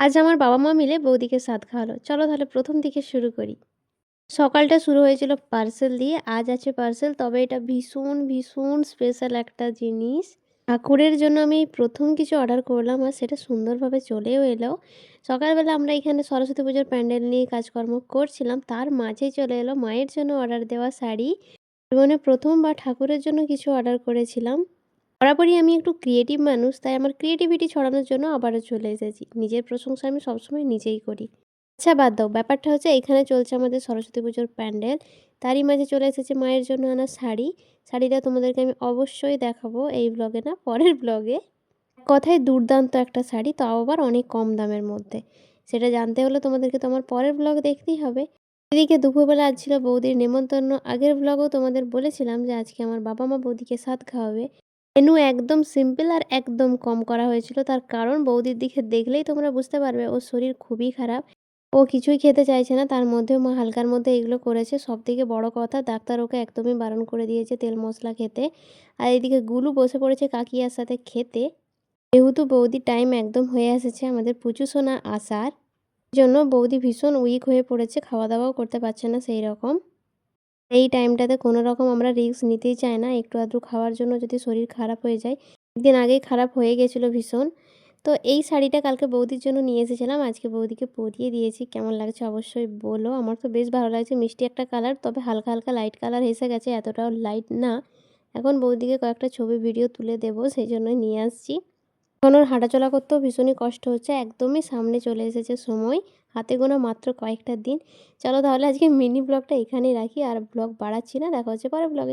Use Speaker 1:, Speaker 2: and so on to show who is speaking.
Speaker 1: আজ আমার বাবা-মা মিলে বৌদিকে সাধ খাওয়ালো। চলো তাহলে ১ম থেকে শুরু করি। সকালটা শুরু হয়েছিল পার্সেল দিয়ে। আজ আছে পার্সেল, তবে এটা ভীষণ, ভীষণ স্পেশাল একটা জিনিস। ঠাকুরের জন্য আমি এই ১ম কিছু অর্ডার করলাম আর সেটা সুন্দরভাবে চলেও এলো। সকালবেলা আমরা এখানে সরস্বতী পুজোর প্যান্ডেল নিয়ে কাজকর্ম করছিলাম। তার মাঝেই চলে এলো মায়ের জন্য অর্ডার দেওয়া শাড়ি। জীবনে ১ম বার ঠাকুরের জন্য কিছু অর্ডার করেছিলাম। বরাবরই আমি একটু ক্রিয়েটিভ মানুষ, তাই আমার ক্রিয়েটিভিটি ছড়ানোর জন্য আবারও চলে এসেছি। নিজের প্রশংসা আমি সবসময় নিজেই করি। আচ্ছা বাদ দাও, ব্যাপারটা হচ্ছে এখানে চলছে আমাদের সরস্বতী পুজোর প্যান্ডেল। তারই মাঝে চলে এসেছে মায়ের জন্য আনা শাড়ি। শাড়িটা তোমাদেরকে আমি অবশ্যই দেখাবো, এই ব্লগে না, পরের ব্লগে। কথায় দুর্দান্ত একটা শাড়ি, তাও আবার অনেক কম দামের মধ্যে। সেটা জানতে হলে তোমাদেরকে তো আমার পরের ব্লগ দেখতেই হবে। এদিকে দুপুরবেলা আজ ছিল বৌদির নেমন্তন্ন। আগের ব্লগেও তোমাদের বলেছিলাম যে আজকে আমার বাবা-মা বৌদিকে সাধ খাওয়াবে। মেনু একদম সিম্পল আর একদম কম করা হয়েছিল। তার কারণ বৌদির দিকে দেখলেই তোমরা বুঝতে পারবে ওর শরীর খুবই খারাপ। ও কিছুই খেতে চাইছে না। তার মধ্যেও মা হালকার মধ্যে এগুলো করেছে। সবথেকে বড় কথা, ডাক্তার ওকে একদমই বারণ করে দিয়েছে তেল মশলা খেতে। আর এদিকে গুলু বসে পড়েছে কাকিয়ার সাথে খেতে। যেহেতু বৌদির টাইম একদম হয়ে এসেছে আমাদের পুচু সোনা আসার জন্য, বৌদি ভীষণ উইক হয়ে পড়েছে, খাওয়া দাওয়াও করতে পারছে না সেই রকম। এই টাইমটাতে কোনো রকম আমরা রিস্ক নিতেই চাই না, একটু আধটু খাওয়ার জন্য যদি শরীর খারাপ হয়ে যায়। একদিন আগেই খারাপ হয়ে গেছিলো ভীষণ। তো এই শাড়িটা কালকে বৌদির জন্য নিয়ে এসেছিলাম, আজকে বৌদিকে পরিয়ে দিয়েছি। কেমন লাগছে অবশ্যই বলো। আমার তো বেশ ভালো লাগছে, মিষ্টি একটা কালার, তবে হালকা হালকা লাইট কালার এসে গেছে, এতটাও লাইট না। এখন বৌদিকে কয়েকটা ছবি ভিডিও তুলে দেবো, সেই জন্যই নিয়ে আসছি। এখন ওর হাঁটাচলা করতেও ভীষণই কষ্ট হচ্ছে, একদমই সামনে চলে এসেছে সময়, হাতে গোনা মাত্র কয়েকটা দিন। চলো তাহলে আজকে মিনি ব্লগটা এখানেই রাখি, আর ব্লগ বাড়াচ্ছি না, দেখা হচ্ছে পরের ব্লগে।